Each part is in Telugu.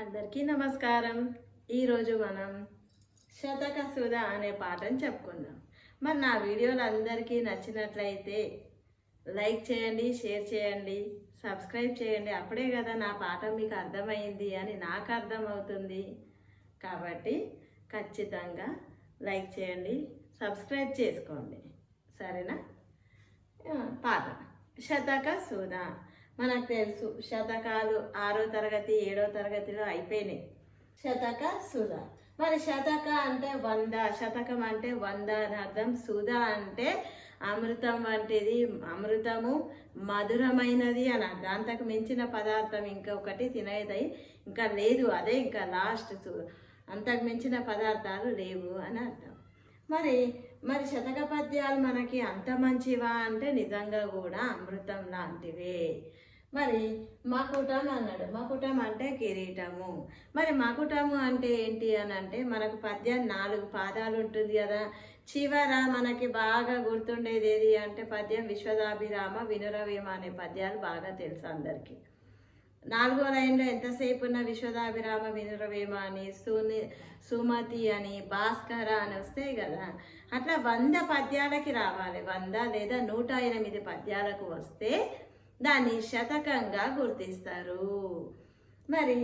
అందరికీ నమస్కారం. ఈరోజు మనం శతక సుధ అనే పాటను చెప్పుకుందాం. మరి నా వీడియోలు అందరికీ నచ్చినట్లయితే లైక్ చేయండి, షేర్ చేయండి, సబ్స్క్రైబ్ చేయండి. అప్పుడే కదా నా పాట మీకు అర్థమైంది అని నాకు అర్థమవుతుంది. కాబట్టి ఖచ్చితంగా లైక్ చేయండి, సబ్స్క్రైబ్ చేసుకోండి. సరేనా? పాట శతక సుధ. మనకు తెలుసు శతకాలు 6వ తరగతి 7వ తరగతిలో అయిపోయినాయి. శతక సుధ. మరి శతక అంటే 100, శతకం అంటే 100 అని అర్థం. సుధ అంటే అమృతం వంటిది, అమృతము మధురమైనది అని అర్థం. అంతకు మించిన పదార్థం ఇంకొకటి తినేది ఇంకా లేదు, అదే ఇంకా లాస్ట్. అంతకు మించిన పదార్థాలు లేవు అని అర్థం. మరి శతక పద్యాలు మనకి అంత మంచివా అంటే నిజంగా కూడా అమృతం లాంటివే. మరి మకుటం అన్నాడు. మకుటం అంటే కిరీటము. మరి మకుటము అంటే ఏంటి అని అంటే మనకు పద్యం 4 పాదాలు ఉంటుంది కదా. చివర మనకి బాగా గుర్తుండేది ఏది అంటే పద్యం విశ్వదాభిరామ వినురవేమ అనే పద్యాలు బాగా తెలుసు అందరికీ. 4వ లైన్లో ఎంతసేపు ఉన్న విశ్వదాభిరామ వినురవేమ అని, సుమతి అని, భాస్కర అని వస్తాయి కదా. అట్లా 100 పద్యాలకి రావాలి. 100 లేదా 108 పద్యాలకు వస్తే దాన్ని శతకంగా గుర్తిస్తారు. మరి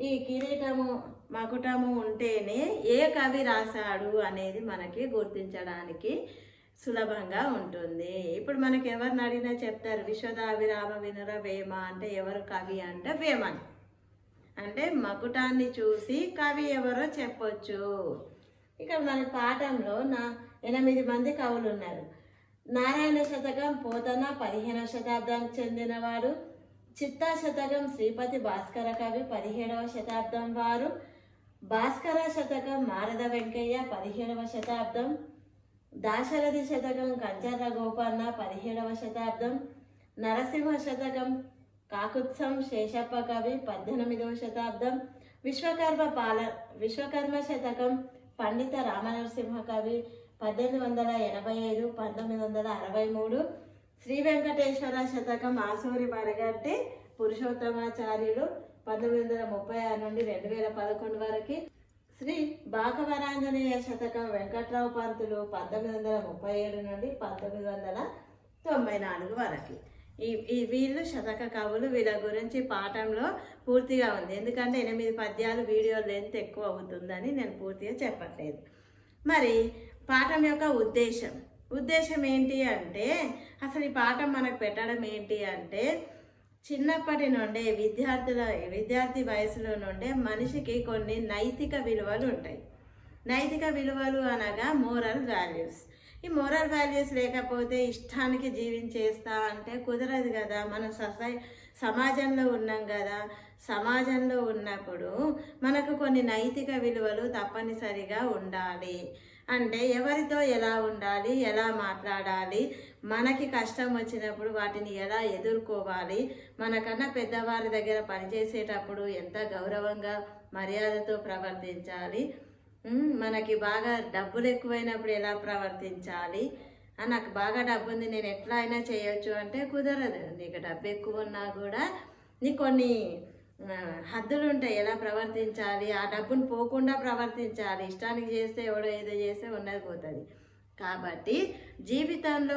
ఈ కిరీటము మకుటము ఉంటేనే ఏ కవి రాశాడు అనేది మనకి గుర్తించడానికి సులభంగా ఉంటుంది. ఇప్పుడు మనకి ఎవరిని అడిగినా చెప్తారు విశ్వదాభిరామ వినురవేమ అంటే ఎవరు కవి అంటే వేమన్. అంటే మకుటాన్ని చూసి కవి ఎవరో చెప్పొచ్చు. ఇక్కడ మన పాఠంలో 8 మంది కవులు ఉన్నారు. నారాయణ శతకం పోతన 15వ శతాబ్దానికి చెందినవాడు. చిత్తా శతకం శ్రీపతి భాస్కర కవి 17వ శతాబ్దం వారు. భాస్కర శతకం మారద వెంకయ్య 17వ శతాబ్దం. దాశరథి శతకం కంచర్ల గోపన్న 17వ శతాబ్దం. నరసింహ శతకం కాకుత్సం శేషప్ప కవి 18వ శతాబ్దం. విశ్వకర్మ శతకం పండిత రామనరసింహ కవి 1885 1963. శ్రీ వెంకటేశ్వర శతకం ఆసూరి మరగట్టి పురుషోత్తమాచార్యులు 1936 నుండి 2011 వరకు. శ్రీ బాకవరాంజనేయ శతకం వెంకట్రావు పంతులు 1937 నుండి 1994 వరకు. ఈ వీళ్ళు శతక కవులు. వీళ్ళ గురించి పాఠంలో పూర్తిగా ఉంది. ఎందుకంటే 8 పద్యాలు వీడియో లెంత్ ఎక్కువ అవుతుందని నేను పూర్తిగా చెప్పట్లేదు. మరి పాఠం యొక్క ఉద్దేశం ఏంటి అంటే అసలు ఈ పాఠం మనకు పెట్టడం ఏంటి అంటే చిన్నప్పటి నుండే విద్యార్థి వయసులో నుండే మనిషికి కొన్ని నైతిక విలువలు ఉంటాయి. నైతిక విలువలు అనగా మోరల్ వాల్యూస్. ఈ మోరల్ వాల్యూస్ లేకపోతే ఇష్టానికి జీవించేస్తా అంటే కుదరదు కదా. మనం సమాజంలో ఉన్నాం కదా. సమాజంలో ఉన్నప్పుడు మనకు కొన్ని నైతిక విలువలు తప్పనిసరిగా ఉండాలి. అంటే ఎవరితో ఎలా ఉండాలి, ఎలా మాట్లాడాలి, మనకి కష్టం వచ్చినప్పుడు వాటిని ఎలా ఎదుర్కోవాలి, మనకన్నా పెద్దవారి దగ్గర పనిచేసేటప్పుడు ఎంత గౌరవంగా మర్యాదతో ప్రవర్తించాలి, మనకి బాగా డబ్బులు ఎక్కువైనప్పుడు ఎలా ప్రవర్తించాలి. నాకు బాగా డబ్బు ఉంది నేను ఎట్లా అయినా చేయొచ్చు అంటే కుదరదు. నీకు డబ్బు ఎక్కువ ఉన్నా కూడా నీకు కొన్ని హద్దులు ఉంటాయి. ఎలా ప్రవర్తించాలి, ఆ డబ్బును పోకుండా ప్రవర్తించాలి. ఇష్టానికి చేస్తే ఎవడో ఏదో చేస్తే ఉన్నది పోతుంది. కాబట్టి జీవితంలో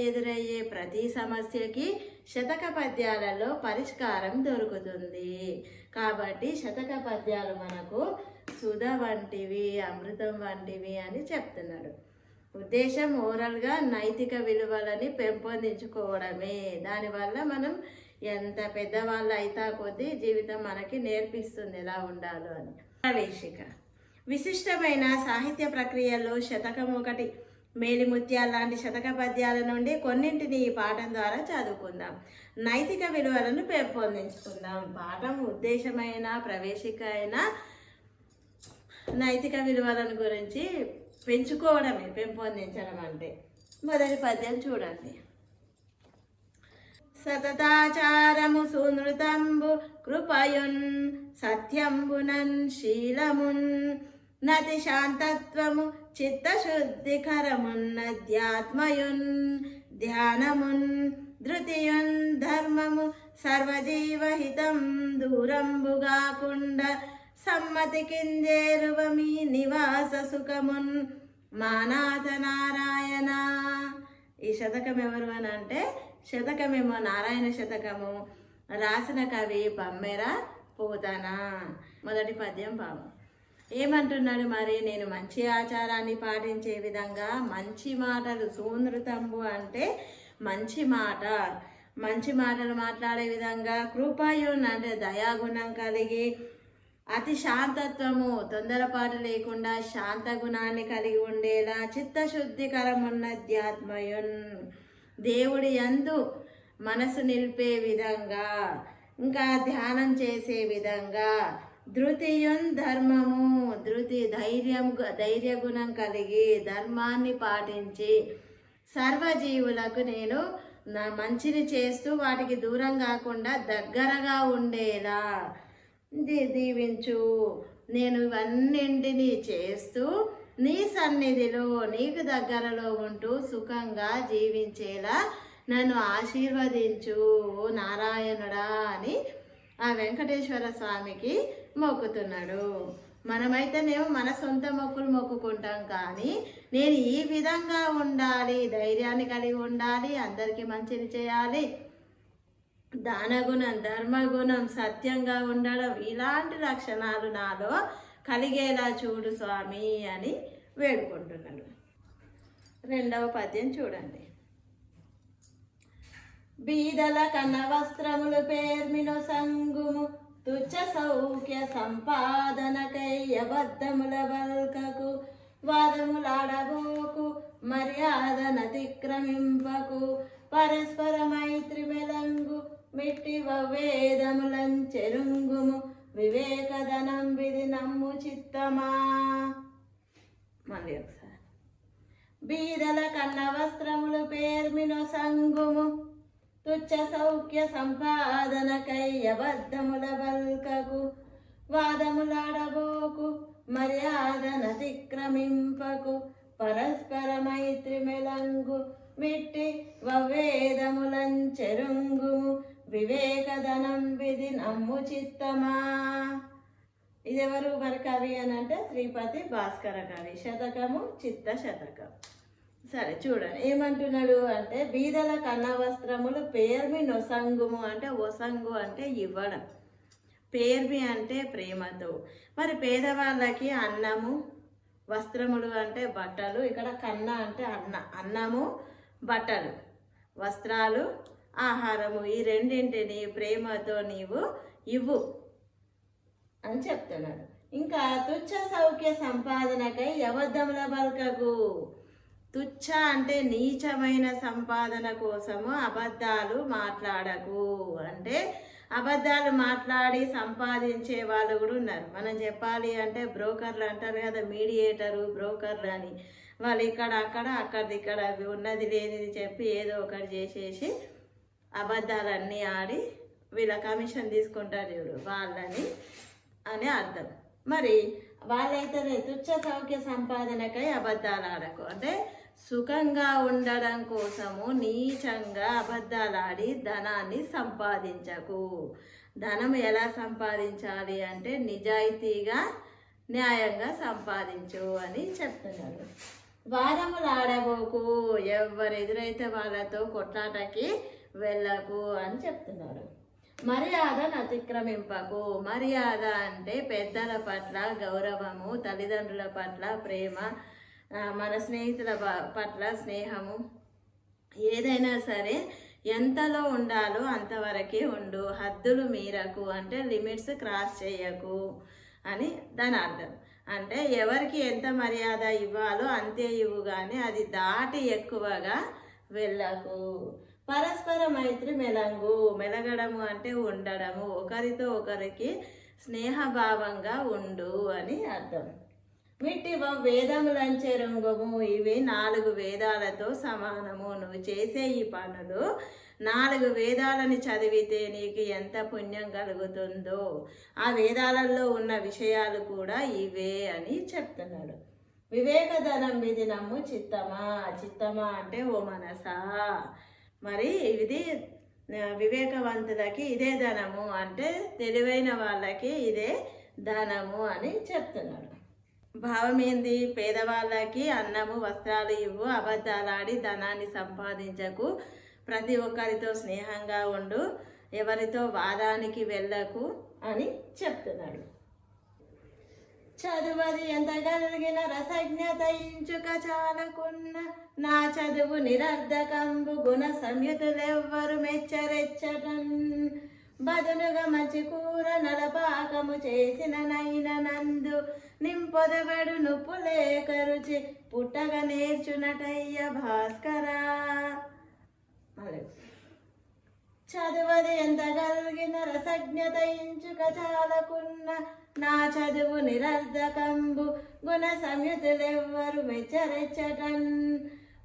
ఎదురయ్యే ప్రతి సమస్యకి శతక పద్యాలలో పరిష్కారం దొరుకుతుంది. కాబట్టి శతక పద్యాలు మనకు సుధ వంటివి, అమృతం వంటివి అని చెప్తున్నాడు. ఉద్దేశం ఓరల్గా నైతిక విలువలని పెంపొందించుకోవడమే. దానివల్ల మనం ఎంత పెద్దవాళ్ళు అయితే కొద్దీ జీవితం మనకి నేర్పిస్తుంది ఎలా ఉండాలో అని. ప్రవేశిక. విశిష్టమైన సాహిత్య ప్రక్రియలో శతకం ఒకటి. మేలిముత్యాల లాంటి శతక పద్యాల నుండి కొన్నింటిని ఈ పాఠం ద్వారా చదువుకుందాం. నైతిక విలువలను పెంపొందించుకుందాం. పాఠం ఉద్దేశమైన ప్రవేశిక అయినా నైతిక విలువలను గురించి పెంచుకోవడమే పెంపొందించడం అంటే. మొదటి పద్యం చూడండి. సతతాచారము సునృతంబు కృపయున్ సత్యంబునన్ శీలమున్ నతి శాంతత్వము చిత్తశుద్ధికరమున్నధ్యాత్మయున్ ధ్యానమున్ ధృతియున్ ధర్మము సర్వజీవహితం దూరంబుగాకుండ సమ్మతి కింజేరువ మీ నివాస సుఖమున్ మానాథ నారాయణ. ఈ శతకం ఎవరు అని అంటే శతకమేమో నారాయణ శతకము, రాసిన కవి పమ్మెర పోతన. మొదటి పద్యం భావం. ఏమంటున్నాడు మరి? నేను మంచి ఆచారాన్ని పాటించే విధంగా మంచి మాటలు, సూనృతంబు అంటే మంచి మాట, మంచి మాటలు మాట్లాడే విధంగా, కృపయున్ అంటే దయాగుణం కలిగి, అతి శాంతత్వము, తొందరపాటు లేకుండా శాంత గుణాన్ని కలిగి ఉండేలా, చిత్తశుద్ధికరమున్నధ్యాత్మయున్ దేవుడి యందు మనసు నిలిపే విధంగా, ఇంకా ధ్యానం చేసే విధంగా, ధృతియున్ ధర్మము, ధైర్య గుణం కలిగి ధర్మాన్ని పాటించి, సర్వజీవులకు నేను నా మంచిని చేస్తూ వాటికి దూరం కాకుండా దగ్గరగా ఉండేలా దీవించు. నేను ఇవన్నింటినీ చేస్తూ నీ సన్నిధిలో నీకు దగ్గరలో ఉంటూ సుఖంగా జీవించేలా నన్ను ఆశీర్వదించు నారాయణుడా అని ఆ వెంకటేశ్వర స్వామికి మొక్కుతున్నాడు. మనమైతేనేమో మన సొంత మొక్కులు మొక్కుకుంటాం, కానీ నేను ఈ విధంగా ఉండాలి, ధైర్యాన్ని కలిగి ఉండాలి, అందరికీ మంచిని చేయాలి, దానగుణం, ధర్మగుణం, సత్యంగా ఉండడం, ఇలాంటి లక్షణాలు నాలో కలిగేలా చూడు స్వామి అని వేడుకుంటున్నాడు. రెండవ పద్యం చూడండి. బీదల కన్న వస్త్రములు పేర్మినో సంగుము తుచ్చ సౌఖ్య సంపాదనకై అబద్ధముల వల్కకు వాదములాడబోకు మర్యాదనతిక్రమింపకు పరస్పర మైత్రి మెలంగు మిట్టి వేదములంచెరుంగుము వివేకధనం విధి నమ్ము చిత్తమా. మళ్ళీ ఒకసారి. బీదల కన్న వస్త్రములు పేర్మినో సంగుము తుచ్చ సౌఖ్య సంపాదనకై అబద్ధముల వల్కకు వాదములాడబోకు మర్యాదనతిక్రమింపకు పరస్పర మైత్రి మెలంగు మిట్టి వేదములంచెరుంగుము వివేకధనం విధి నమ్ము చిత్తమా. ఇదెవరు మరి కవి అని అంటే శ్రీపతి భాస్కర కవి. శతకము చిత్త శతకం. సరే చూడండి ఏమంటున్నాడు అంటే, బీదల కన్న వస్త్రములు పేర్మి నొసంగుము అంటే ఒసంగు అంటే ఇవ్వడం, పేర్మి అంటే ప్రేమతో. మరి పేదవాళ్ళకి అన్నము, వస్త్రములు అంటే బట్టలు, ఇక్కడ కన్న అంటే అన్నము, బట్టలు, వస్త్రాలు, ఆహారము, ఈ రెండింటిని ప్రేమతో నీవు ఇవ్వు అని చెప్తున్నాడు. ఇంకా తుచ్చ సౌఖ్య సంపాదనకై అబద్ధముల బల్కకు, తుచ్చ అంటే నీచమైన సంపాదన కోసము అబద్ధాలు మాట్లాడకు. అంటే అబద్ధాలు మాట్లాడి సంపాదించే వాళ్ళు కూడా ఉన్నారు. మనం చెప్పాలి అంటే బ్రోకర్లు అంటారు కదా, మీడియేటరు, బ్రోకర్లు అని. వాళ్ళు ఇక్కడ అక్కడ అక్కడిది ఇక్కడ ఉన్నది లేనిది చెప్పి ఏదో ఒకటి చేసేసి అబద్ధాలన్నీ ఆడి వీళ్ళ కమిషన్ తీసుకుంటారు చూడు, వాళ్ళని అని అర్థం. మరి వాళ్ళైతే తుచ్చ సౌఖ్య సంపాదనకై అబద్ధాలు ఆడకు అంటే సుఖంగా ఉండడం కోసము నీచంగా అబద్ధాలాడి ధనాన్ని సంపాదించకు. ధనం ఎలా సంపాదించాలి అంటే నిజాయితీగా న్యాయంగా సంపాదించు అని చెప్తున్నారు. వాదములాడబోకు, ఎవరు ఎదురైతే వాళ్ళతో కొట్లాటకి వెళ్ళకు అని చెప్తున్నారు. మర్యాదను అతిక్రమింపకు. మర్యాద అంటే పెద్దల పట్ల గౌరవము, తల్లిదండ్రుల పట్ల ప్రేమ, మన స్నేహితుల పట్ల స్నేహము, ఏదైనా సరే ఎంతలో ఉండాలో అంతవరకే ఉండు, హద్దులు మీరకు అంటే లిమిట్స్ క్రాస్ చేయకు అని దాని అర్థం. అంటే ఎవరికి ఎంత మర్యాద ఇవ్వాలో అంతే ఇవ్వు, కానీ అది దాటి ఎక్కువగా వెళ్ళకు. పరస్పర మైత్రి మెలంగు, మెలగడము అంటే ఉండడము, ఒకరితో ఒకరికి స్నేహభావంగా ఉండు అని అర్థం. మిట్టివ వేదములంచెరుంగము, ఇవి 4 వేదాలతో సమానము. నువ్వు చేసే ఈ పనులు 4 వేదాలని చదివితే నీకు ఎంత పుణ్యం కలుగుతుందో, ఆ వేదాలలో ఉన్న విషయాలు కూడా ఇవే అని చెప్తున్నాడు. వివేకధనం విధి నమ్ము చిత్తమా. చిత్తమా అంటే ఓ మనసా. మరి ఇది వివేకవంతులకి ఇదే ధనము, అంటే తెలివైన వాళ్ళకి ఇదే ధనము అని చెప్తున్నాడు. భావం ఏంది? పేదవాళ్ళకి అన్నము వస్త్రాలు ఇవ్వు, అబద్ధాలాడి ధనాన్ని సంపాదించకు, ప్రతి ఒక్కరితో స్నేహంగా ఉండు, ఎవరితో వాదానికి వెళ్ళకు అని చెప్తున్నాడు. చదువది ఎంత కలిగిన రసజ్ఞత ఇంచుక చాలకున్న, నా చదువు నిరర్ధకంబు గుణ సంయుతులెవ్వరు మెచ్చరెచ్చటన్, బదులుగా మంచి కూర నలపాకము చేసిన నైన నందు, నింపొదబడు నుప్పు లేక రుచి పుట్టగా నేర్చునటయ్య భాస్కరా. చదువది ఎంత కలిగిన రసజ్ఞత ఇంచుక చాలకున్న, నా చదువు నిరర్ధకంబు గుణ సంయుతులెవ్వరు మెచ్చరెచ్చటన్,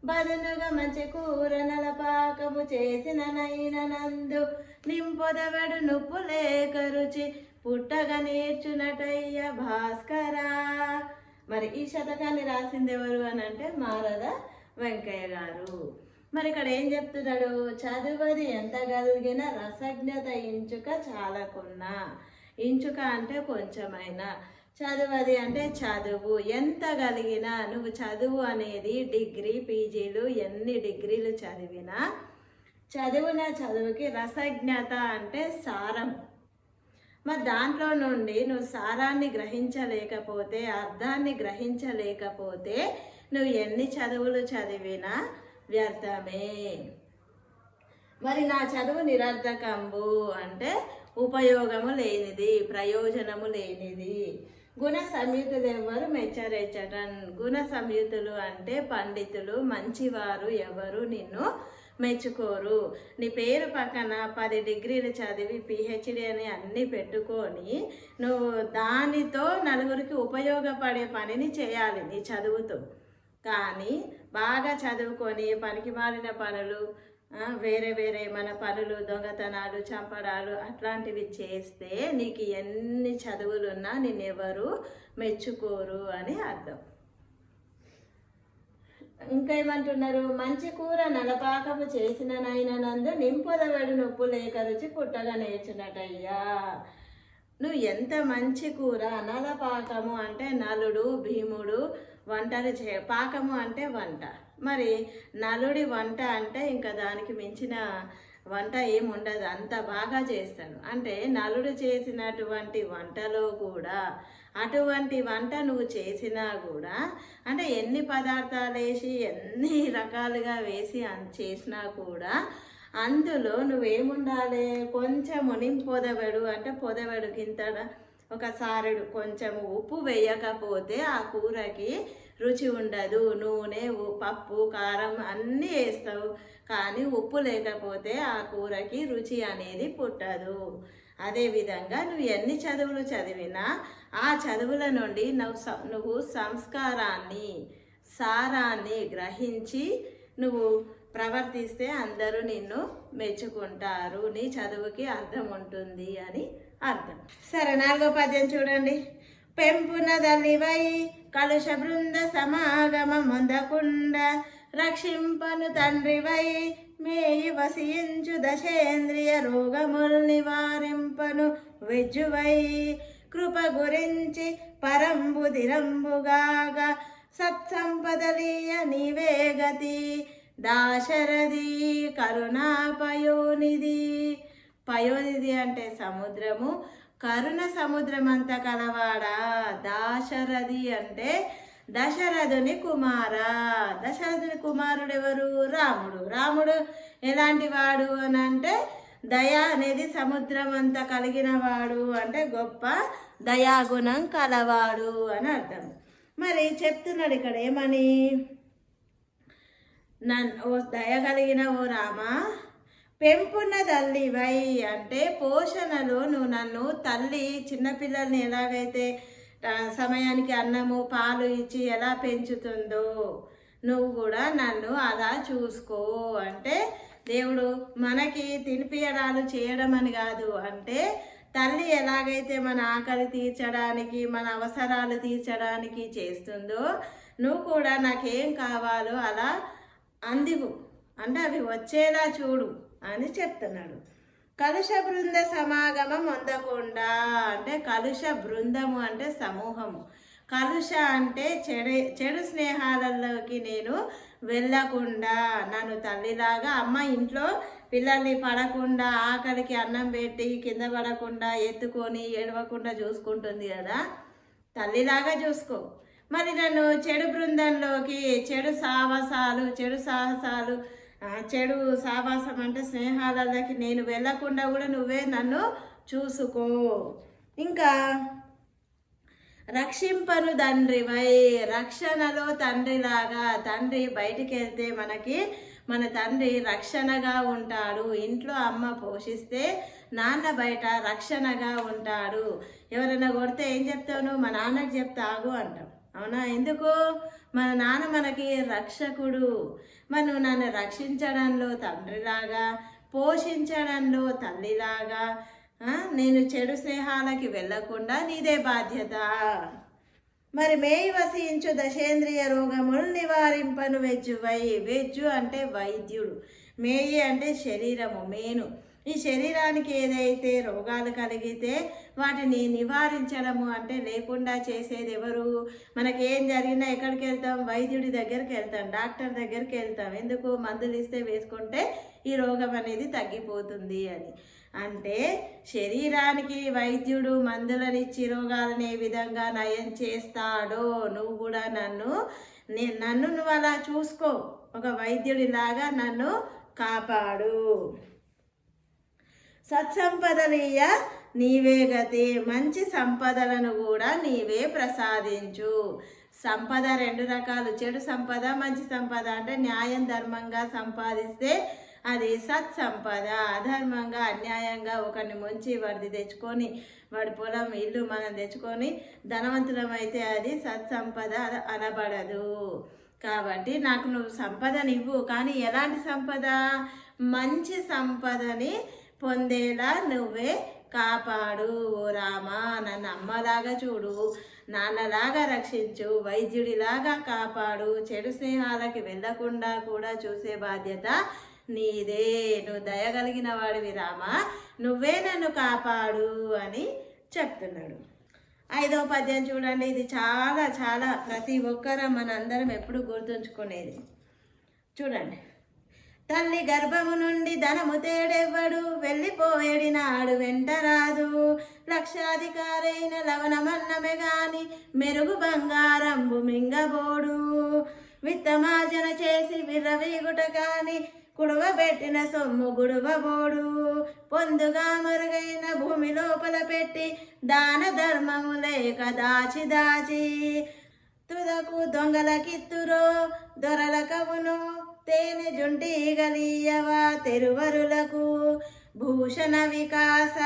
బదునుగా మంచి కూర నలపాకము చేసిన నైన నందు, నింపొదవడు నుప్పు లేక రుచి పుట్టగా నేర్చునటయ్య భాస్కరా. మరి ఈ శతకాన్ని రాసింది ఎవరు అని అంటే మారద వెంకయ్య గారు. మరి ఇక్కడ ఏం చెప్తున్నాడు? చదువది ఎంత కలిగిన రసజ్ఞత ఇంచుక చాలకున్నా, ఇంచుక అంటే కొంచెమైనా, చదువది అంటే చదువు ఎంత కలిగినా, నువ్వు చదువు అనేది డిగ్రీ పీజీలు ఎన్ని డిగ్రీలు చదివినా చదివిన చదువుకి రసజ్ఞత అంటే సారం. మరి దాంట్లో నుండి నువ్వు సారాన్ని గ్రహించలేకపోతే, అర్థాన్ని గ్రహించలేకపోతే నువ్వు ఎన్ని చదువులు చదివినా వ్యర్థమే. మరి నా చదువు నిరర్ధకంబు అంటే ఉపయోగము లేనిది, ప్రయోజనము లేనిది. గుణ సంయుతులు ఎవరు మెచ్చరెచ్చటన్, గుణ సంయుతులు అంటే పండితులు మంచివారు ఎవరు నిన్ను మెచ్చుకోరు. నీ పేరు పక్కన 10 డిగ్రీలు చదివి పిహెచ్డి అని అన్నీ పెట్టుకొని నువ్వు దానితో నలుగురికి ఉపయోగపడే పనిని చేయాలి నీ చదువుతో. కానీ బాగా చదువుకొని పనికి మాలిన పనులు, వేరే వేరే మన పనులు, దొంగతనాలు, చంపడాలు అట్లాంటివి చేస్తే నీకు ఎన్ని చదువులున్నా నిన్నెవరు మెచ్చుకోరు అని అర్థం. ఇంకా ఏమంటున్నారు? మంచి కూర నలపాకము చేసిన నైనందు, నింపొదవడు నొప్పు లేక రుచి పుట్టగా నేర్చునటయ్యా. నువ్వు ఎంత మంచి కూర, నలపాకము అంటే నలుడు భీముడు వంటలు పాకము అంటే వంట. మరి నలుడి వంట అంటే ఇంకా దానికి మించిన వంట ఏముండదు, అంత బాగా చేస్తాడు. అంటే నలుడు చేసినటువంటి వంటలో కూడా అటువంటి వంట నువ్వు చేసినా కూడా, అంటే ఎన్ని పదార్థాలు వేసి ఎన్ని రకాలుగా వేసి చేసినా కూడా అందులో నువ్వేముండాలి? కొంచెము నింపొదవడు అంటే పొదవడు కింద ఒక సారెడు కొంచెము ఉప్పు వేయకపోతే ఆ కూరకి రుచి ఉండదు. నూనె, పప్పు, కారం అన్నీ వేస్తావు, కానీ ఉప్పు లేకపోతే ఆ కూరకి రుచి అనేది పుట్టదు. అదేవిధంగా నువ్వు ఎన్ని చదువులు చదివినా ఆ చదువుల నుండి నువ్వు సంస్కారాన్ని, సారాన్ని గ్రహించి నువ్వు ప్రవర్తిస్తే అందరూ నిన్ను మెచ్చుకుంటారు, నీ చదువుకి అర్థం ఉంటుంది అని అర్థం. సరే, 4వ పద్యం చూడండి. పెంపున దల్లివై కలుష బృంద సమాగమ ముందకుండ, రక్షింపను తండ్రివై మేయి వసించు దశేంద్రియ రోగముల్ నివారింపను వెజ్జువై, కృప గురించి పరంబుదిరంబుగాగ సత్సంపదలీయ నీవే గతి, దాశరథి కరుణాపయోనిధి. పయోనిధి అంటే సముద్రము, కరుణ సముద్రం అంత కలవాడా. దాశరథి అంటే దశరథుని కుమార. దశరథుని కుమారుడు ఎవరు? రాముడు. రాముడు ఎలాంటి వాడు అని అంటే దయ అనేది సముద్రం అంతా కలిగిన వాడు, అంటే గొప్ప దయాగుణం కలవాడు అని అర్థం. మరి చెప్తున్నాడు ఇక్కడ ఏమని? ఓ దయ కలిగిన ఓ రామా, పెంపున్న తల్లివై అంటే పోషణలో నువ్వు నన్ను, తల్లి చిన్నపిల్లల్ని ఎలాగైతే సమయానికి అన్నము పాలు ఇచ్చి ఎలా పెంచుతుందో నువ్వు కూడా నన్ను అలా చూసుకో. అంటే దేవుడు మనకి తినిపియడాలు చేయడం అని కాదు, అంటే తల్లి ఎలాగైతే మన ఆకలి తీర్చడానికి, మన అవసరాలు తీర్చడానికి చేస్తుందో నువ్వు కూడా నాకేం కావాలో అలా అందివు, అంటే అవి వచ్చేలా చూడు అని చెప్తున్నాడు. కలుష బృంద సమాగమం పొందకుండా అంటే కలుష బృందము అంటే సమూహము, కలుష అంటే చెడు స్నేహాలలోకి నేను వెళ్ళకుండా, నన్ను తల్లిలాగా అమ్మ ఇంట్లో పిల్లల్ని పడకుండా ఆకలికి అన్నం పెట్టి కింద పడకుండా ఎత్తుకొని ఏడవకుండా చూసుకుంటుంది కదా, తల్లిలాగా చూసుకో. మరి నన్ను చెడు బృందంలోకి, చెడు సాహసాలు, చెడు సాహసాలు, చెడు సావాసం అంటే స్నేహాలకి నేను వెళ్ళకుండా కూడా నువ్వే నన్ను చూసుకో. ఇంకా రక్షింపను తండ్రివై, రక్షణలో తండ్రిలాగా, తండ్రి బయటికి వెళ్తే మనకి మన తండ్రి రక్షణగా ఉంటాడు. ఇంట్లో అమ్మ పోషిస్తే నాన్న బయట రక్షణగా ఉంటాడు. ఎవరైనా కొడితే ఏం చెప్తావు? మా నాన్నకి చెప్తాగు అంటాం, అవునా? ఎందుకు? మన నాన్న మనకి రక్షకుడు. మరి నువ్వు నన్ను రక్షించడంలో తండ్రిలాగా, పోషించడంలో తల్లిలాగా, నేను చెడు స్నేహాలకి వెళ్ళకుండా నీదే బాధ్యత. మరి మేయి వసించు దశేంద్రియ రోగములు నివారింపను వెజ్జువై. వెజ్జు అంటే వైద్యుడు, మేయి అంటే శరీరము, మేను. ఈ శరీరానికి ఏదైతే రోగాలు కలిగితే వాటిని నివారించడము అంటే లేకుండా చేసేది ఎవరు? మనకేం జరిగినా ఎక్కడికి వెళ్తాం? వైద్యుడి దగ్గరికి వెళ్తాం, డాక్టర్ దగ్గరికి వెళ్తాం. ఎందుకు? మందులు ఇస్తే వేసుకుంటే ఈ రోగం అనేది తగ్గిపోతుంది అని. అంటే శరీరానికి వైద్యుడు మందులనిచ్చి రోగాలను ఏ విధంగా నయం చేస్తాడో నువ్వు కూడా నన్ను నువ్వు అలా చూసుకో. ఒక వైద్యుడిలాగా నన్ను కాపాడు. సత్సంపదలీయ నీవే గతి, మంచి సంపదలను కూడా నీవే ప్రసాదించు. సంపద రెండు రకాలు, చెడు సంపద, మంచి సంపద. అంటే న్యాయం ధర్మంగా సంపాదిస్తే అది సత్సంపద. అధర్మంగా అన్యాయంగా ఒకరిని ముంచి వాడిది తెచ్చుకొని వాడి పొలం ఇల్లు మనం తెచ్చుకొని ధనవంతులమైతే అది సత్సంపద అనబడదు. కాబట్టి నాకు నువ్వు సంపదనివ్వు, కానీ ఎలాంటి సంపద? మంచి సంపదని పొందేలా నువ్వే కాపాడు. ఓ రామా, నన్ను అమ్మలాగా చూడు, నాన్నలాగా రక్షించు, వైద్యుడిలాగా కాపాడు. చెడు స్నేహాలకి వెళ్ళకుండా కూడా చూసే బాధ్యత నీదే. నువ్వు దయగలిగిన వాడివి రామా, నువ్వే నన్ను కాపాడు అని చెప్తున్నాడు. 5వ పద్యం చూడండి. ఇది చాలా చాలా ప్రతి ఒక్కరం మనందరం ఎప్పుడు గుర్తుంచుకునేది. చూడండి. తల్లి గర్భము నుండి ధనము తేడెవ్వడు, వెళ్ళిపోయేడినాడు వెంట రాదు. లక్షాధికారైన లవణమన్నమే గాని మెరుగు బంగారంబు మింగబోడు. విత్తమార్జన చేసి విర్రవీగుట కాని కుడవబెట్టిన సొమ్ము గుడవబోడు. పొందుగా మరుగైన భూమి లోపల పెట్టి దాన ధర్మము లేక దాచి దాచి తుదకు దొంగలకిత్తురో దొరల కవును తేనె జుంటి గలీయవా తెరువరులకు. భూషణ వికాస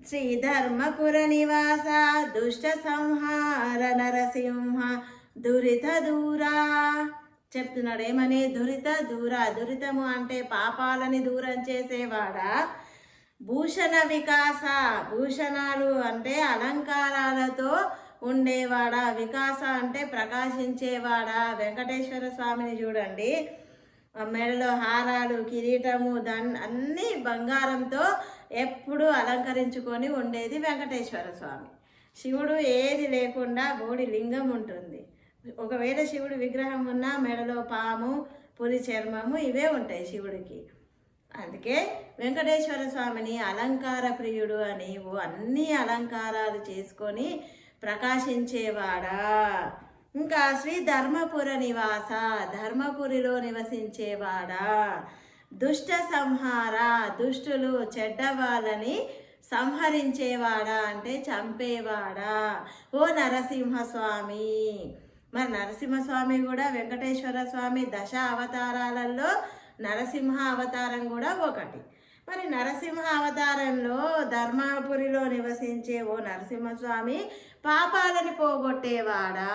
శ్రీధర్మపుర నివాస దుష్ట సంహార నరసింహ దురిత దూరా చెప్తున్నాడు. ఏమని? దురిత దూరా. దురితము అంటే పాపాలని దూరం చేసేవాడా. భూషణ వికాస, భూషణాలు అంటే అలంకారాలతో ఉండేవాడా. వికాస అంటే ప్రకాశించేవాడా. వెంకటేశ్వర స్వామిని చూడండి, మెడలో హారాలు, కిరీటము, అన్నీ బంగారంతో ఎప్పుడు అలంకరించుకొని ఉండేది వెంకటేశ్వర స్వామి. శివుడు ఏది లేకుండా బోడి లింగం ఉంటుంది. ఒకవేళ శివుడు విగ్రహం ఉన్నా మెడలో పాము, పులి చర్మము ఇవే ఉంటాయి శివుడికి. అందుకే వెంకటేశ్వర స్వామిని అలంకార ప్రియుడు అని అన్ని అలంకారాలు చేసుకొని ప్రకాశించేవాడా. ఇంకా శ్రీ ధర్మపుర నివాస, ధర్మపురిలో నివసించేవాడా. దుష్ట సంహార, దుష్టులు చెడ్డవాళ్ళని సంహరించేవాడా అంటే చంపేవాడా. ఓ నరసింహస్వామి. మరి నరసింహస్వామి కూడా వెంకటేశ్వర స్వామి దశ అవతారాలలో నరసింహ అవతారం కూడా ఒకటి. మరి నరసింహ అవతారంలో ధర్మపురిలో నివసించే ఓ నరసింహస్వామి పాపాలని పోగొట్టేవాడా.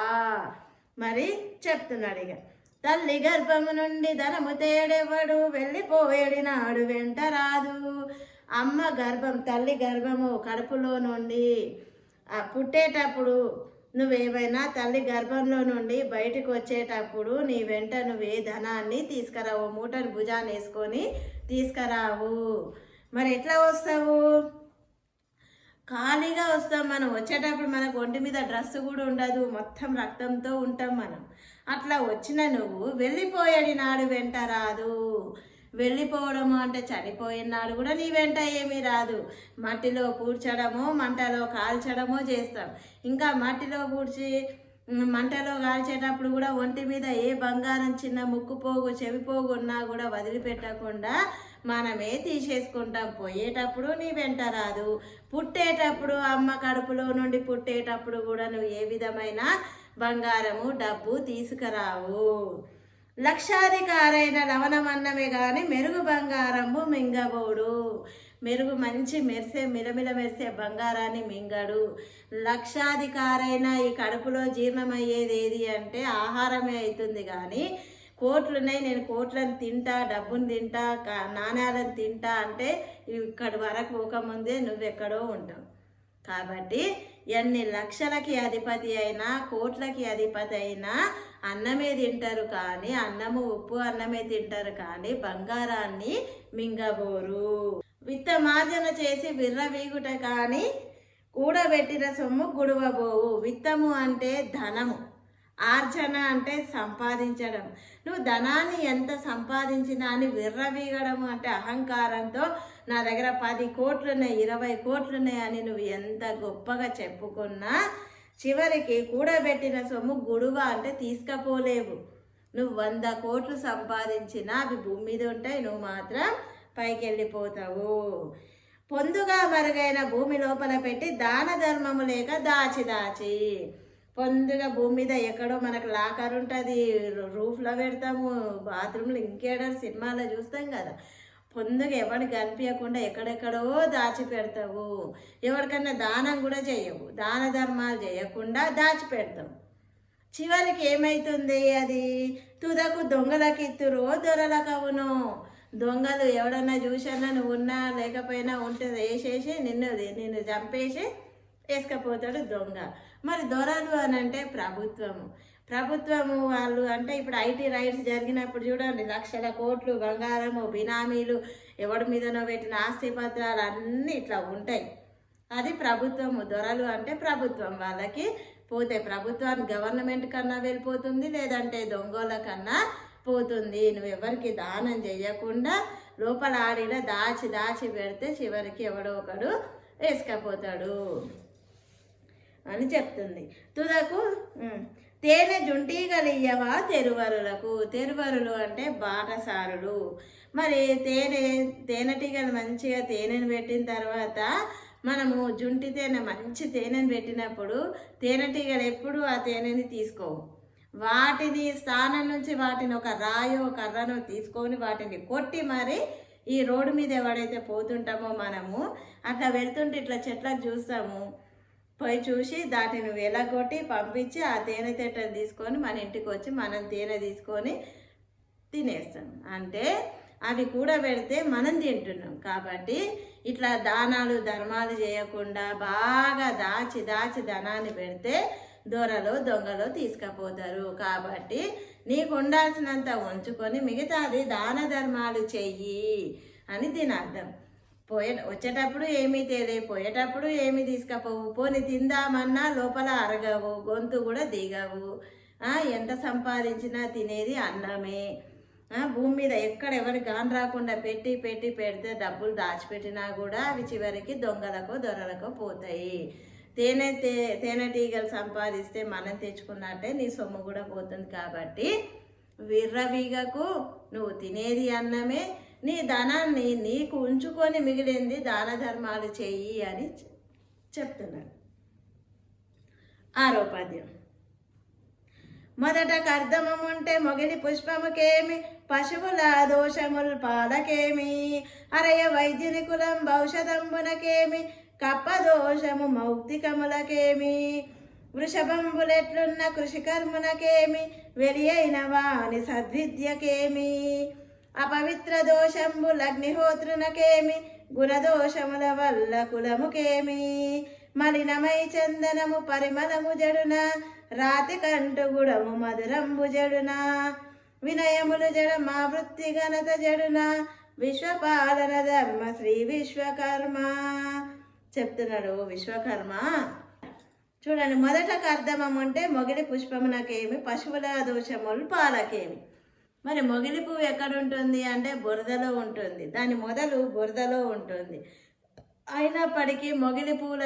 మరి చెప్తున్నాడు ఇక. తల్లి గర్భము నుండి ధనము తేడెవ్వడు, వెళ్ళిపోయేడినాడు వెంట రాదు. అమ్మ గర్భం, తల్లి గర్భము కడుపులో నుండి పుట్టేటప్పుడు నువ్వేమైనా తల్లి గర్భంలో నుండి బయటకు వచ్చేటప్పుడు నీ వెంట నువ్వే ధనాన్ని తీసుకురావు, మూటను భుజాన్ని వేసుకొని తీసుకురావు. మరి ఎట్లా వస్తావు? ఖాళీగా వస్తాం. మనం వచ్చేటప్పుడు మనకు ఒంటి మీద డ్రెస్ కూడా ఉండదు, మొత్తం రక్తంతో ఉంటాం మనం. అట్లా వచ్చిన నువ్వు వెళ్ళిపోయాడి నాడు వెంట రాదు. వెళ్ళిపోవడము అంటే చనిపోయిన నాడు కూడా నీ వెంట ఏమీ రాదు. మట్టిలో పూడ్చడమో మంటలో కాల్చడమో చేస్తాం. ఇంకా మట్టిలో పూడ్చి మంటలో కాల్చేటప్పుడు కూడా ఒంటి మీద ఏ బంగారం చిన్న ముక్కు పోగు చెవి పోగు ఉన్నా కూడా వదిలిపెట్టకుండా మనమే తీసేసుకుంటాం. పోయేటప్పుడు నీ వెంట రాదు. పుట్టేటప్పుడు అమ్మ కడుపులో నుండి పుట్టేటప్పుడు కూడా నువ్వు ఏ విధమైన బంగారము డబ్బు తీసుకురావు. లక్షాధికారైన లవణమన్నమే కానీ మెరుగు బంగారము మింగబోడు. మెరుగు మంచి మెరిసే మిలమిల మెరిసే బంగారాన్ని మింగడు. లక్షాధికారైన ఈ కడుపులో జీర్ణమయ్యేది ఏది అంటే ఆహారమే అవుతుంది. కానీ కోట్లున్నాయి, నేను కోట్లను తింటా, డబ్బును తింటా, నాణ్యాలను తింటా అంటే ఇక్కడి వరకు పోకముందే నువ్వెక్కడో ఉంటావు. కాబట్టి ఎన్ని లక్షలకి అధిపతి అయినా కోట్లకి అధిపతి అయినా అన్నమే తింటారు, కానీ అన్నము ఉప్పు అన్నమే తింటారు, కానీ బంగారాన్ని మింగబోరు. విత్తమార్జన చేసి విర్రవీగుట కానీ కూడబెట్టిన సొమ్ము గుడువబోవు. విత్తము అంటే ధనము, ఆర్జన అంటే సంపాదించడం. నువ్వు ధనాన్ని ఎంత సంపాదించినా అని విర్రవీగడము అంటే అహంకారంతో నా దగ్గర 10 కోట్లున్నాయి 20 కోట్లున్నాయి అని నువ్వు ఎంత గొప్పగా చెప్పుకున్నా చివరికి కూడబెట్టిన సొమ్ము గుడువ అంటే తీసుకపోలేవు. నువ్వు 100 కోట్లు సంపాదించినా అవి భూమి మీద ఉంటాయి, నువ్వు మాత్రం పైకి వెళ్ళిపోతావు. పొందుగా మరుగైన భూమి లోపల పెట్టి దాన ధర్మము లేక దాచి పొందుగా భూమి మీద ఎక్కడో మనకు లాకర్ ఉంటుంది, రూఫ్లో పెడతాము, బాత్రూంలో ఇంకేడో సినిమాలో చూస్తాం కదా. పొందుగా ఎవరికి కనిపించకుండా ఎక్కడెక్కడో దాచి పెడతావు. ఎవరికన్నా దానం కూడా చేయవు, దాన ధర్మాలు చేయకుండా దాచి పెడతావు. చివరికి ఏమవుతుంది? అది తుదకు దొంగలకి ఇత్తురో దొరలకు అవును. దొంగలు ఎవడన్నా చూసన్నా నువ్వు ఉన్నా లేకపోయినా ఉంటే వేసేసి నిన్ను చంపేసి వేసుకపోతాడు దొంగ. మరి దొరలు అని అంటే ప్రభుత్వము వాళ్ళు అంటే ఇప్పుడు ఐటీ రైట్స్ జరిగినప్పుడు చూడండి, లక్షల కోట్లు బంగారము బినామీలు ఎవడి మీదనో పెట్టిన ఆస్తి పత్రాలు అన్నీ ఇట్లా ఉంటాయి. అది ప్రభుత్వము. దొరలు అంటే ప్రభుత్వం వాళ్ళకి పోతే ప్రభుత్వానికి గవర్నమెంట్ కన్నా వెళ్ళిపోతుంది, లేదంటే దొంగల కన్నా పోతుంది. నువ్వు ఎవరికి దానం చేయకుండా లోపల ఆడిన దాచి పెడితే చివరికి ఎవడో ఒకడు వేసుకపోతాడు అని చెప్తుంది. తుదకు తేనె జుంటీగలియ్యవా తెరువరులకు. తెరువరులు అంటే బాటసారులు. మరి తేనెటీగలు మంచిగా తేనెను పెట్టిన తర్వాత మనము జుంటి తేనె మంచి తేనెను పెట్టినప్పుడు తేనెటీగలు ఎప్పుడు ఆ తేనెని తీసుకోవు. వాటిని స్థానం నుంచి వాటిని ఒక రాయో కర్రనో తీసుకొని వాటిని కొట్టి మరి ఈ రోడ్డు మీద ఎవడైతే పోతుంటామో మనము అట్లా వెళ్తుంటే ఇట్లా చెట్లకు చూస్తాము, పోయి చూసి దాటిని వెలగొట్టి పంపించి ఆ తేనె తెట్టను తీసుకొని మన ఇంటికి వచ్చి మనం తేనె తీసుకొని తినేస్తాం. అంటే అవి కూడా పెడితే మనం తింటున్నాం. కాబట్టి ఇట్లా దానాలు ధర్మాలు చేయకుండా బాగా దాచి ధనాన్ని పెడితే దొరలో దొంగలో తీసుకుపోతారు. కాబట్టి నీకు ఉండాల్సినంత ఉంచుకొని మిగతాది దాన ధర్మాలు చెయ్యి అని దీని అర్థం. వచ్చేటప్పుడు ఏమీ పోయేటప్పుడు ఏమీ తీసుకపోవు. పోని తిందామన్నా లోపల అరగవు, గొంతు కూడా దిగవు. ఎంత సంపాదించినా తినేది అన్నమే. భూమి మీద ఎక్కడ ఎవరికి గాని రాకుండా పెట్టి పెడితే డబ్బులు దాచిపెట్టినా కూడా అవి చివరికి దొంగలకో దొరలకో పోతాయి. తేనెటీగలు సంపాదిస్తే మనం తెచ్చుకున్నట్టే నీ సొమ్ము కూడా పోతుంది. కాబట్టి విర్రవీగకు, నువ్వు తినేది అన్నమే, నీ ధనాన్ని నీకు ఉంచుకొని మిగిలింది దాన ధర్మాలు చెయ్యి అని చెప్తున్నాడు. 6వ పద్యం. మొదట కర్దమముంటే మొగిలి పుష్పముకేమి, పశువుల దోషముల్ పాలకేమి, అరయ వైద్యుని కులం ఔషధంబునకేమి, కప్పదోషము మౌక్తికములకేమి, వృషభంబులెట్లున్న కృషికర్మునకేమి, వెలి అయిన వాని సద్విద్యకేమి, అపవిత్ర దోషంబులగ్నిహోత్రునకేమి, గుణదోషముల వల్ల కులముకేమి, మలినమై చందనము పరిమళము జడున రాతి కంటు గుడము మధురంబు జడున వినయములు జడ మా వృత్తి ఘనత జడున విశ్వపాలన ధర్మ శ్రీ విశ్వకర్మ చెప్తున్నాడు విశ్వకర్మ. చూడండి, మొదటకు అర్థమం అంటే మొగిలి పుష్పమునకేమి పశువుల దోషములు పాలకేమి. మరి మొగిలి పువ్వు ఎక్కడుంటుంది అంటే బురదలో ఉంటుంది, దాని మొదలు బురదలో ఉంటుంది. అయినప్పటికీ మొగిలి పువ్వుల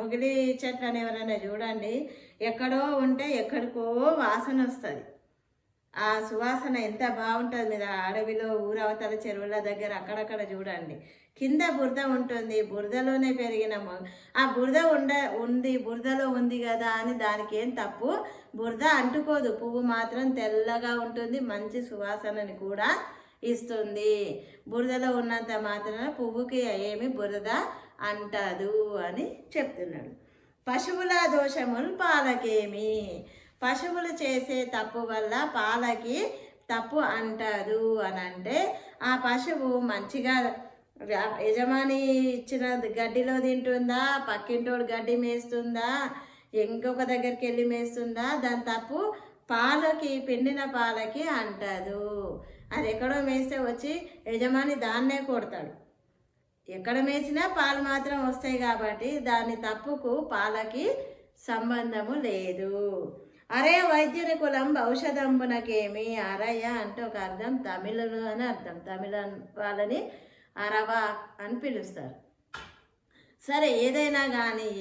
మొగిలి చెట్లని ఎవరైనా చూడండి, ఎక్కడో ఉంటే ఎక్కడికో వాసన వస్తుంది. ఆ సువాసన ఎంత బాగుంటుంది. మీద అడవిలో ఊరవతల చెరువుల దగ్గర అక్కడక్కడ చూడండి, కింద బురద ఉంటుంది, బురదలోనే పెరిగిన ఆ బురద బురదలో ఉంది కదా అని దానికి ఏం తప్పు, బురద అంటుకోదు, పువ్వు మాత్రం తెల్లగా ఉంటుంది, మంచి సువాసనని కూడా ఇస్తుంది. బురదలో ఉన్నంత మాత్రాన పువ్వుకి ఏమి బురద అంటదు అని చెప్తున్నాడు. పశువుల దోషములు పాలకేమి, పశువులు చేసే తప్పు వల్ల పాలకి తప్పు అంటదు అని అంటే, ఆ పశువు మంచిగా యజమాని ఇచ్చిన గడ్డిలో తింటుందా, పక్కింటోడు గడ్డి మేస్తుందా, ఇంకొక దగ్గరికి వెళ్ళి మేస్తుందా, దాని తప్పు పాలకి పిండిన పాలకి అంటదు. అది ఎక్కడో మేస్తే వచ్చి యజమాని దాన్నే కొడతాడు. ఎక్కడ మేసినా పాలు మాత్రం వస్తాయి కాబట్టి దాని తప్పుకు పాలకి సంబంధము లేదు. అరే వైద్యుని కులం ఔషధంబునకేమి. అరయ్య అంటే ఒక అర్థం తమిళులు అని అర్థం, తమిళ వాళ్ళని అరవా అని పిలుస్తారు. సరే, ఏదైనా కానీ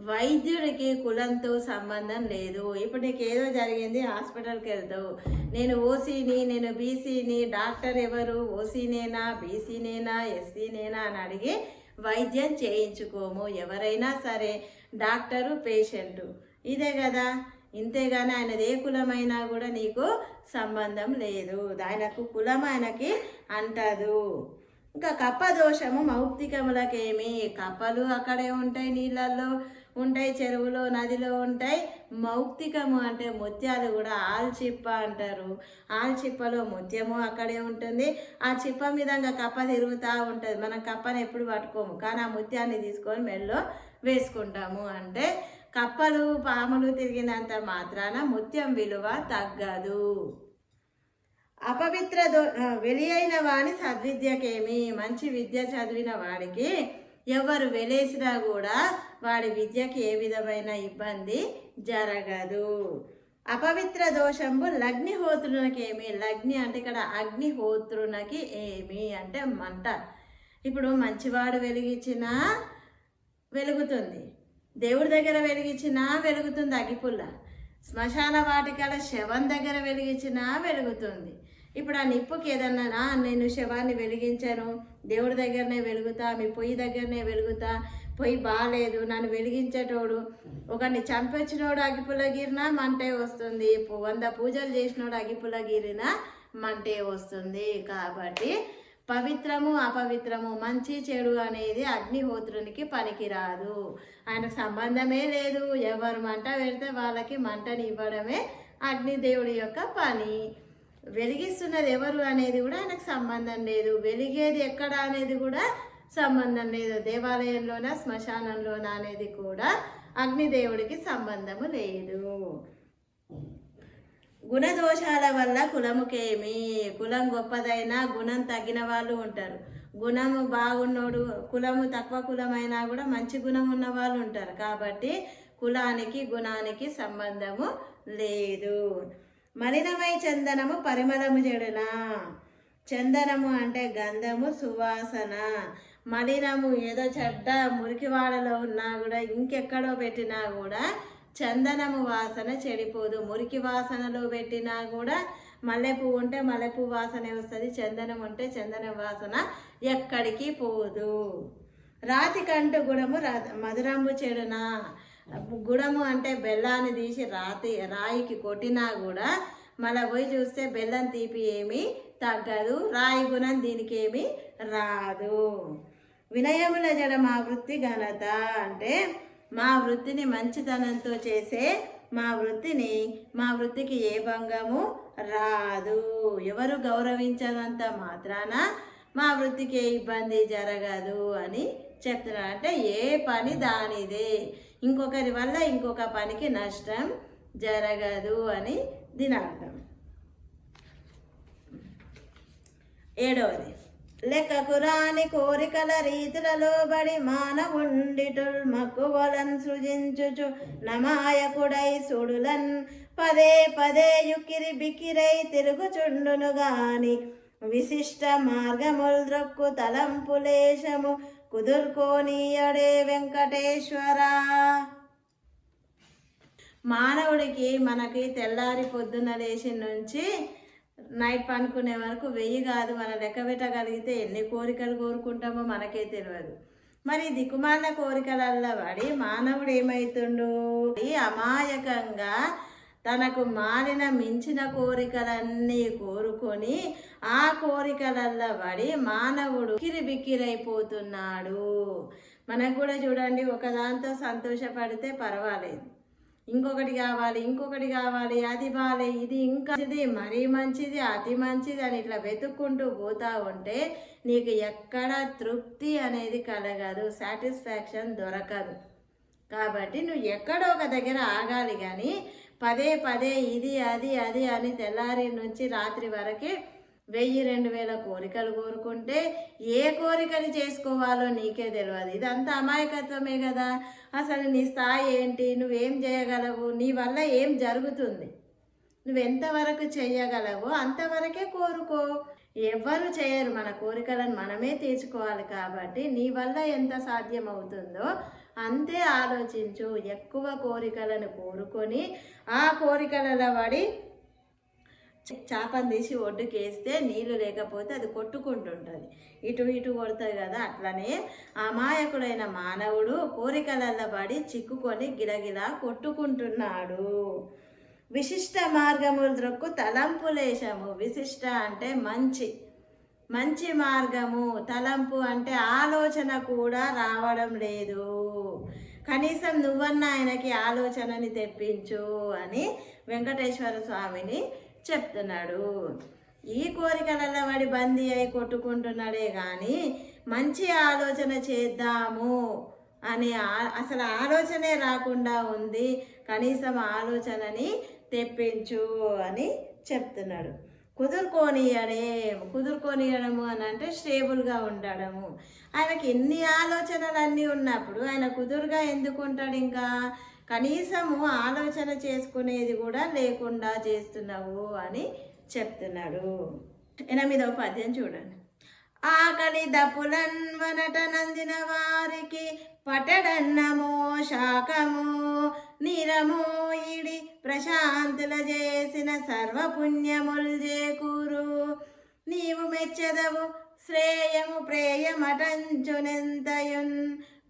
వైద్యుడికి కులంతో సంబంధం లేదు. ఇప్పుడు నీకు ఏదో జరిగింది, హాస్పిటల్కి వెళ్తావు, నేను ఓసీని, నేను బీసీని, డాక్టర్ ఎవరు, ఓసీనేనా, బీసీనేనా, ఎస్సీనేనా అని అడిగి వైద్యం చేయించుకోము. ఎవరైనా సరే డాక్టరు పేషెంటు ఇదే కదా, ఇంతేగాని ఆయనది ఏ కులమైనా కూడా నీకు సంబంధం లేదు. ఆయనకు కులం ఆయనకి అంటదు. ఇంకా కప్ప దోషము మౌక్తికములకేమి. కప్పలు అక్కడే ఉంటాయి, నీళ్ళల్లో ఉంటాయి, చెరువులో నదిలో ఉంటాయి. మౌక్తికము అంటే ముత్యాలు కూడా ఆల్చిప్ప అంటారు. ఆల్చిప్పలో ముత్యము అక్కడే ఉంటుంది. ఆ చిప్ప మీద కప్ప తిరుగుతూ ఉంటుంది. మనం కప్పని ఎప్పుడు పట్టుకోము, కానీ ఆ ముత్యాన్ని తీసుకొని మెల్లో వేసుకుంటాము. అంటే కప్పలు పాములు తిరిగినంత మాత్రాన ముత్యం విలువ తగ్గదు. అపవిత్ర వెలి అయిన వాని సద్విద్యకేమి. మంచి విద్య చదివిన వాడికి ఎవరు వెలేసినా కూడా వాడి విద్యకి ఏ విధమైన ఇబ్బంది జరగదు. అపవిత్ర దోషంబు లగ్నిహోత్రునకేమి. లగ్ని అంటే ఇక్కడ అగ్నిహోత్రునకి ఏమి అంటే మంట. ఇప్పుడు మంచివాడు వెలిగించినా వెలుగుతుంది, దేవుడి దగ్గర వెలిగించినా వెలుగుతుంది అగ్గిపుల్ల, శ్మశాన వాటికల శవం దగ్గర వెలిగించినా వెలుగుతుంది. ఇప్పుడు ఆ నిప్పుకి ఏదన్నా నేను శవాన్ని వెలిగించాను, దేవుడి దగ్గరనే వెలుగుతా, మీ పొయ్యి దగ్గరనే వెలుగుతా, పొయ్యి బాగాలేదు, నన్ను వెలిగించేటోడు ఒకరిని చంపొచ్చినోడు అగ్గిపుల్ల గీరినా మంటే వస్తుంది, 100 పూజలు చేసినోడు అగ్గిపుల్ల గీరినా మంటే వస్తుంది. కాబట్టి పవిత్రము అపవిత్రము, మంచి చెడు అనేది అగ్నిహోత్రునికి పనికిరాదు. ఆయనకు సంబంధమే లేదు. ఎవరు మంట పెడితే వాళ్ళకి మంటని ఇవ్వడమే అగ్నిదేవుడి యొక్క పని. వెలిగిస్తున్నది ఎవరు అనేది కూడా ఆయనకు సంబంధం లేదు. వెలిగేది ఎక్కడ అనేది కూడా సంబంధం లేదు. దేవాలయంలోనా శ్మశానంలోనా అనేది కూడా అగ్నిదేవుడికి సంబంధము లేదు. గుణదోషాల వల్ల కులముకేమి. కులం గొప్పదైనా గుణం తగ్గిన వాళ్ళు ఉంటారు. గుణము బాగున్నోడు, కులము తక్కువ కులమైనా కూడా మంచి గుణం ఉన్న వాళ్ళు ఉంటారు. కాబట్టి కులానికి గుణానికి సంబంధము లేదు. మలినమై చందనము పరిమళము జడున. చందనము అంటే గంధము, సువాసన. మలినము ఏదో చెడ్డ మురికివాడలో ఉన్నా కూడా, ఇంకెక్కడో పెట్టినా కూడా చందనము వాసన చెడిపోదు. మురికి వాసనలో పెట్టినా కూడా మల్లెపూ ఉంటే మల్లెపూ వాసనే వస్తుంది, చందనం ఉంటే చందనం వాసన ఎక్కడికి పోదు. రాతి కంటు గుడము మధురంబు చెడున. గుడము అంటే బెల్లాన్ని తీసి రాయికి కొట్టినా కూడా మళ్ళీ పోయి చూస్తే బెల్లం తీపి ఏమీ తగ్గదు. రాయి గుణం దీనికి ఏమీ రాదు. వినయముల జడ మా వృత్తి ఘనత అంటే మా వృత్తిని మంచితనంతో చేసే మా వృత్తికి ఏ భంగము రాదు. ఎవరు గౌరవించనంత మాత్రాన మా వృత్తికి ఏ ఇబ్బంది జరగదు అని చెప్తున్నాడు. అంటే ఏ పని దానిదే, ఇంకొకరి వల్ల ఇంకొక పనికి నష్టం జరగదు అని దీని అర్థం. 7వది, లెక్కకు రాని కోరికల రీతులలో బడి మానవుండిటుల్ మక్కువలన్ సృజించుచు నమాయకుడై సుడులన్ పదే పదే యుక్కిరి బిక్కిరై తిరుగుచుండును గాని విశిష్ట మార్గముల్ ద్రొక్కు తలంపులేశము కుదుర్కోనీయడే వెంకటేశ్వరా. మానవుడికి మనకి తెల్లారి పొద్దున్న లేచి నుంచి నైట్ పనుకునే వరకు 1000 కాదు, మనం లెక్క పెట్టగలిగితే ఎన్ని కోరికలు కోరుకుంటామో మనకే తెలియదు. మరి దిక్కుమాల కోరికలల్ల పడి మానవుడు ఏమవుతుండు, అమాయకంగా తనకు మాలిన మించిన కోరికలన్నీ కోరుకొని ఆ కోరికలల్ల పడి మానవుడు కిరిబిక్కిరైపోతున్నాడు. మనకు కూడా చూడండి, ఒకదాంతో సంతోషపడితే పర్వాలేదు, ఇంకొకటి కావాలి ఇంకొకటి కావాలి, అది బాలే ఇది ఇంకా మరీ మంచిది అతి మంచిది అని ఇట్లా వెతుక్కుంటూ పోతా ఉంటే నీకు ఎక్కడ తృప్తి అనేది కలగదు, సాటిస్ఫాక్షన్ దొరకదు. కాబట్టి నువ్వు ఎక్కడో ఒక దగ్గర ఆగాలి. కానీ పదే పదే ఇది అది అది అని తెల్లారి నుంచి రాత్రి వరకే 1000-2000 కోరికలు కోరుకుంటే ఏ కోరికని చేసుకోవాలో నీకే తెలియదు. ఇదంతా అమాయకత్వమే కదా. అసలు నీ స్థాయి ఏంటి, నువ్వేం చేయగలవు, నీ వల్ల ఏం జరుగుతుంది, నువ్వెంతవరకు చేయగలవో అంతవరకే కోరుకో. ఎవ్వరు చేయరు, మన కోరికలను మనమే తీర్చుకోవాలి. కాబట్టి నీ వల్ల ఎంత సాధ్యమవుతుందో అంతే ఆలోచించు. ఎక్కువ కోరికలను కోరుకొని ఆ కోరికలలో పడి చేపను తీసి ఒడ్డుకేస్తే నీళ్లు లేకపోతే అది కొట్టుకుంటుంటుంది, ఇటు ఇటు కొడుతుంది కదా. అట్లనే అమాయకుడైన మానవుడు కోరికలల్ల పడి చిక్కుకొని గిలగిలా కొట్టుకుంటున్నాడు. విశిష్ట మార్గములు ద్రొక్కు తలంపులేశము. విశిష్ట అంటే మంచి, మంచి మార్గము. తలంపు అంటే ఆలోచన కూడా రావడం లేదు. కనీసం నువ్వన్నా ఆయనకి ఆలోచనని తెప్పించు అని వెంకటేశ్వర స్వామిని చెప్తున్నాడు. ఈ కోరికలలో వాడి బందీ అయి కొట్టుకుంటున్నాడే కానీ మంచి ఆలోచన చేద్దాము అని అసలు ఆలోచనే రాకుండా ఉంది. కనీసం ఆలోచనని తెప్పించు అని చెప్తున్నాడు. కుదురుకోనియడము అని అంటే స్టేబుల్గా ఉండడము. ఆయనకి ఎన్ని ఆలోచనలు అన్నీ ఉన్నప్పుడు ఆయన కుదురుగా ఎందుకు ఉంటాడు? ఇంకా కనీసము ఆలోచన చేసుకునేది కూడా లేకుండా చేస్తున్నావు అని చెప్తున్నాడు. 8వ పద్యం చూడండి. ఆకలి దపులన్ వనట నందిన వారికి పటడన్నమో శాకము నీరమో ఇడి ప్రశాంతుల చేసిన సర్వపుణ్యముల్ చేకూరు. నీవు మెచ్చెదవు శ్రేయము ప్రేయమటంచునెంతయున్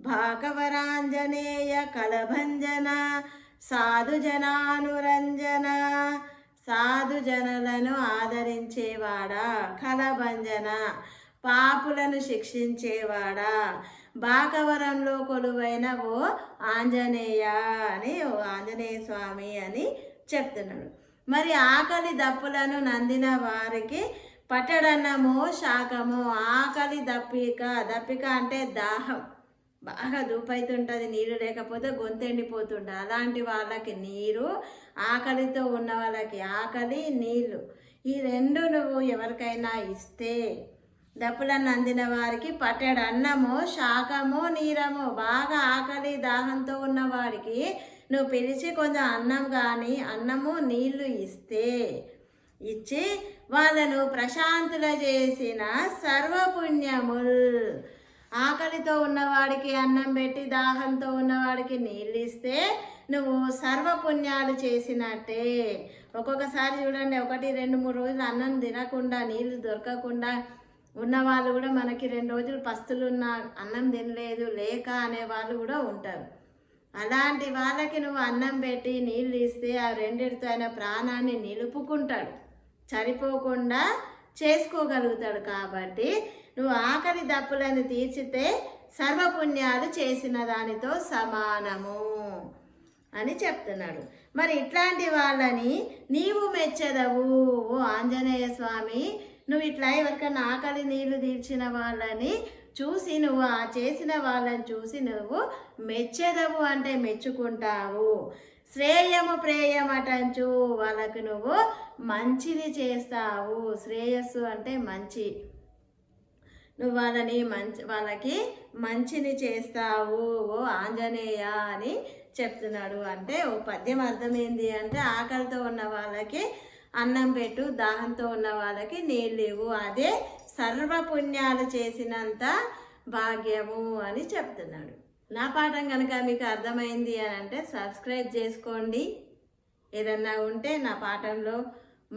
భాగవరాంజనేయ కలభంజన సాధుజనానురంజన. సాధుజనులను ఆదరించేవాడా, కలభంజన పాపులను శిక్షించేవాడా, భాగవరంలో కొలువైన ఓ ఆంజనేయ అని, ఓ ఆంజనేయ స్వామి అని చెప్తున్నాడు. మరి ఆకలి దప్పులను నందిన వారికి పట్టడన్నమో శాకము. ఆకలి దప్పిక అంటే దాహం, బాగా దూపైతుంటుంది, నీళ్ళు లేకపోతే గొంతు ఎండిపోతుంటుంది. అలాంటి వాళ్ళకి నీరు, ఆకలితో ఉన్న వాళ్ళకి ఆకలి, నీళ్ళు, ఈ రెండు నువ్వు ఎవరికైనా ఇస్తే, దప్పులను అందిన వారికి పట్టెడు అన్నము శాకము నీరము, బాగా ఆకలి దాహంతో ఉన్నవాడికి నువ్వు పిలిచి కొంచెం అన్నం కానీ అన్నము నీళ్లు ఇచ్చి వాళ్ళను ప్రశాంతుల చేసిన సర్వపుణ్యముల్. ఆకలితో ఉన్నవాడికి అన్నం పెట్టి దాహంతో ఉన్నవాడికి నీళ్ళు ఇస్తే నువ్వు సర్వపుణ్యాలు చేసినట్టే. ఒక్కొక్కసారి చూడండి, 1, 2, 3 రోజులు అన్నం తినకుండా నీళ్ళు దొరకకుండా ఉన్నవాళ్ళు కూడా మనకి 2 రోజులు పస్తులున్న అన్నం తినలేదు లేక అనే వాళ్ళు కూడా ఉంటారు. అలాంటి వాళ్ళకి నువ్వు అన్నం పెట్టి నీళ్ళు ఇస్తే ఆ రెండిటితో ఆయన ప్రాణాన్ని నిలుపుకుంటాడు, చనిపోకుండా చేసుకోగలుగుతాడు. కాబట్టి నువ్వు ఆకలి దప్పులను తీర్చితే సర్వపుణ్యాలు చేసిన దానితో సమానము అని చెప్తున్నాడు. మరి ఇట్లాంటి వాళ్ళని నీవు మెచ్చెదవు ఓ ఆంజనేయ స్వామి. నువ్వు ఇట్లా ఎవరికైనా ఆకలి నీళ్లు తీర్చిన వాళ్ళని చూసి నువ్వు ఆ చేసిన వాళ్ళని చూసి నువ్వు మెచ్చెదవు అంటే మెచ్చుకుంటావు. శ్రేయము ప్రేయమటంచు వాళ్ళకు నువ్వు మంచిని చేస్తావు. శ్రేయస్సు అంటే మంచి, నువ్వు వాళ్ళకి మంచిని చేస్తావు ఓ ఆంజనేయ అని చెప్తున్నాడు. అంటే ఓ పద్యం అర్థమైంది అంటే ఆకలితో ఉన్న వాళ్ళకి అన్నం పెట్టు, దాహంతో ఉన్న వాళ్ళకి నీళ్ళు ఇవ్వు, అదే సర్వపుణ్యాలు చేసినంత భాగ్యము అని చెప్తున్నాడు. నా పాఠం కనుక మీకు అర్థమైంది అని అంటే సబ్స్క్రైబ్ చేసుకోండి. ఏదన్నా ఉంటే నా పాఠంలో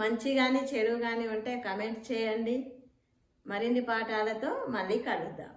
మంచి కానీ చెడు కానీ ఉంటే కమెంట్ చేయండి. మరిన్ని పాఠాలతో మళ్ళీ కలుద్దాం.